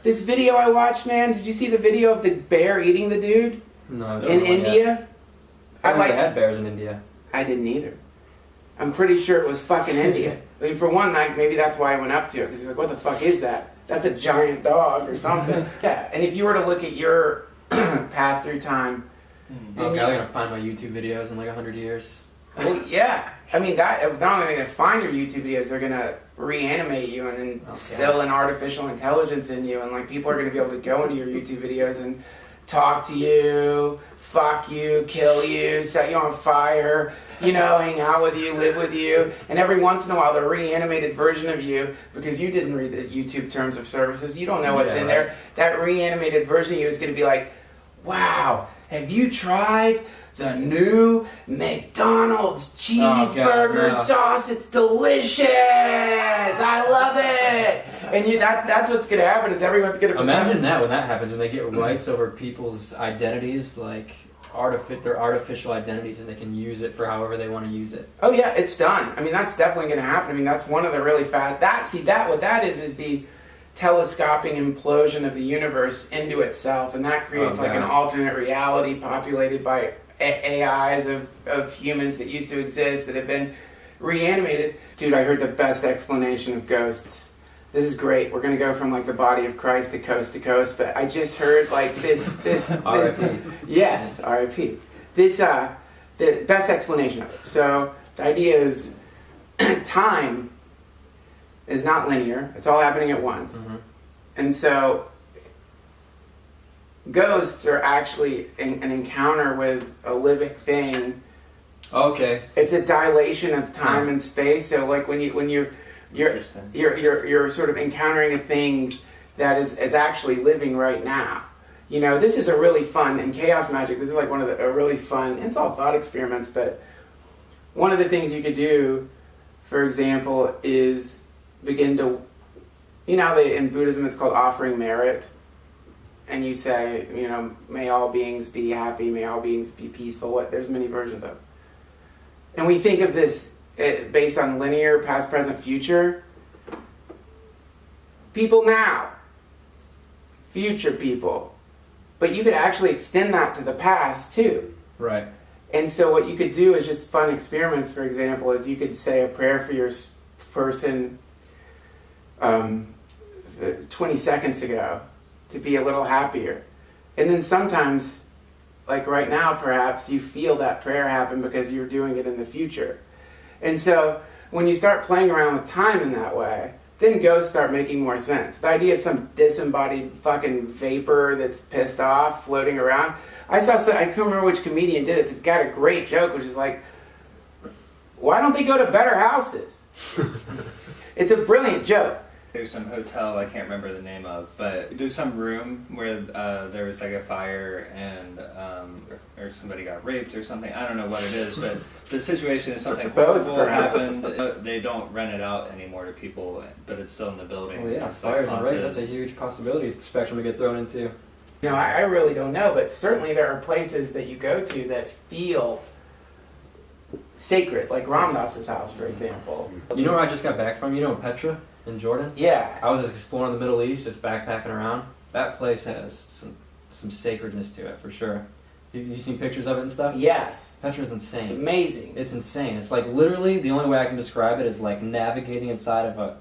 This video I watched, man, did you see the video of the bear eating the dude? No. In India? I like they had bears in India. I didn't either. I'm pretty sure it was fucking India. I mean, for one, like, maybe that's why I went up to it, because he's like, what the fuck is that? That's a giant dog or something. Yeah, and if you were to look at your path through time... Okay, I'm going to find my YouTube videos in like 100 years. Well, yeah. I mean, that not only are they going to find your YouTube videos, they're going to reanimate you and instill an artificial intelligence in you, and like people are going to be able to go into your YouTube videos and talk to you, fuck you, kill you, set you on fire, you know, hang out with you, live with you, and every once in a while the reanimated version of you, because you didn't read the YouTube terms of services, you don't know what's in there, that reanimated version of you is going to be like, wow, have you tried the new McDonald's cheeseburger sauce? It's delicious. I love it. And that's what's going to happen is everyone's going to imagine that when that happens, when they get rights over people's identities, like their artificial identities, and they can use it for however they want to use it. Oh yeah, it's done. I mean, that's definitely going to happen. I mean, that's one of the really fast... what that is the telescoping implosion of the universe into itself, and that creates like an alternate reality populated by AIs of humans that used to exist that have been reanimated. Dude, I heard the best explanation of ghosts. This is great. We're going to go from like the body of Christ to coast, but I just heard like this R.I.P. Yes, R.I.P. This, the best explanation of it. So the idea is time is not linear. It's all happening at once. Mm-hmm. And so ghosts are actually an encounter with a living thing. Okay. It's a dilation of time and space. So like when you're sort of encountering a thing that is actually living right now. You know, this is a really fun, in chaos magic, this is like one of a really fun, it's all thought experiments, but one of the things you could do, for example, is begin to, you know, in Buddhism it's called offering merit. And you say, you know, may all beings be happy, may all beings be peaceful. There's many versions of it. And we think of this based on linear, past, present, future. People now. Future people. But you could actually extend that to the past, too. Right. And so what you could do is just fun experiments, for example, is you could say a prayer for your person 20 seconds ago to be a little happier. And then sometimes, like right now perhaps, you feel that prayer happen because you're doing it in the future. And so when you start playing around with time in that way, then ghosts start making more sense. The idea of some disembodied fucking vapor that's pissed off floating around. I can't remember which comedian did it. It's got a great joke, which is like, why don't they go to better houses? It's a brilliant joke. There's some hotel I can't remember the name of, but there's some room where there was like a fire and or somebody got raped or something. I don't know what it is, but the situation is something horrible happened. They don't rent it out anymore to people, but it's still in the building. Well, yeah, it's fires like and rape, that's a huge possibility spectrum to get thrown into. You know, I really don't know, but certainly there are places that you go to that feel sacred, like Ram Dass's house, for example. You know where I just got back from? You know Petra in Jordan? Yeah. I was just exploring the Middle East, just backpacking around. That place has some sacredness to it, for sure. You seen pictures of it and stuff? Yes. Petra's insane. It's amazing. It's insane. It's like literally, the only way I can describe it is like navigating inside of a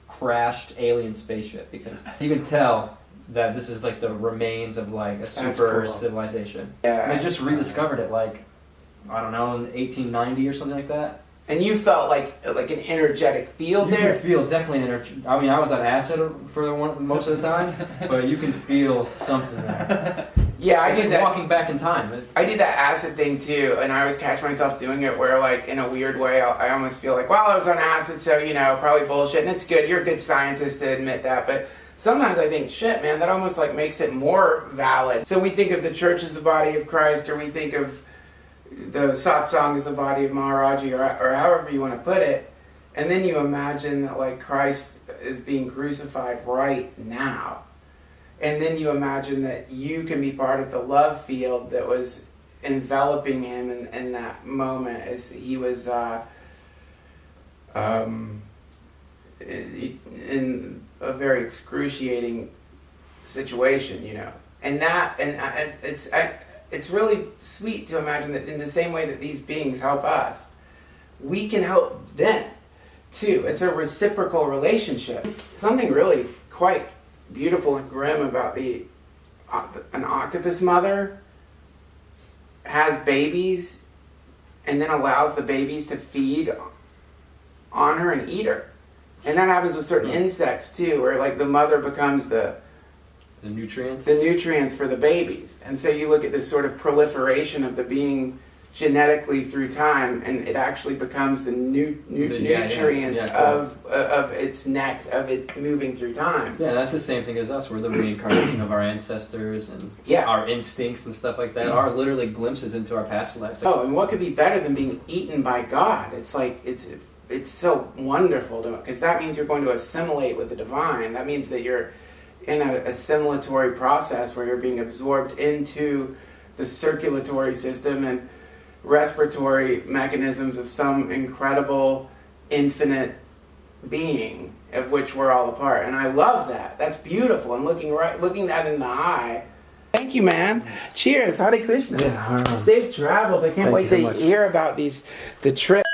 crashed alien spaceship, because you can tell that this is like the remains of like a super civilization. Yeah. And they just rediscovered it like, I don't know, in 1890 or something like that. And you felt like an energetic field there? You can feel definitely an energy. I mean, I was on acid for most of the time, but you can feel something there. Yeah, I did do that. Walking back in time. I do that acid thing too, and I always catch myself doing it where, like, in a weird way, I almost feel like, well, I was on acid, so, you know, probably bullshit, and it's good. You're a good scientist to admit that, but sometimes I think, shit, man, that almost, like, makes it more valid. So we think of the church as the body of Christ, or we think of the satsang as the body of Maharaji, or however you want to put it, and then you imagine that, like, Christ is being crucified right now. And then you imagine that you can be part of the love field that was enveloping him in that moment as he was in a very excruciating situation, you know. And it's really sweet to imagine that in the same way that these beings help us, we can help them too. It's a reciprocal relationship. Something really quite beautiful and grim about an octopus mother has babies and then allows the babies to feed on her and eat her. And that happens with certain insects too, where like the mother becomes the nutrients for the babies. And so you look at this sort of proliferation of the being genetically through time, and it actually becomes the nutrients of its next, of it moving through time. Yeah, that's the same thing as us. We're the reincarnation of our ancestors, and our instincts and stuff like that are literally glimpses into our past lives. Oh, and what could be better than being eaten by God? It's like, it's so wonderful to, because that means you're going to assimilate with the divine. That means that you're in a assimilatory process where you're being absorbed into the circulatory system and respiratory mechanisms of some incredible infinite being of which we're all a part. And I love that. That's beautiful. And looking that in the eye. Thank you, man. Cheers. Hare Krishna. Yeah, Safe travels. I can't wait to hear about the trip.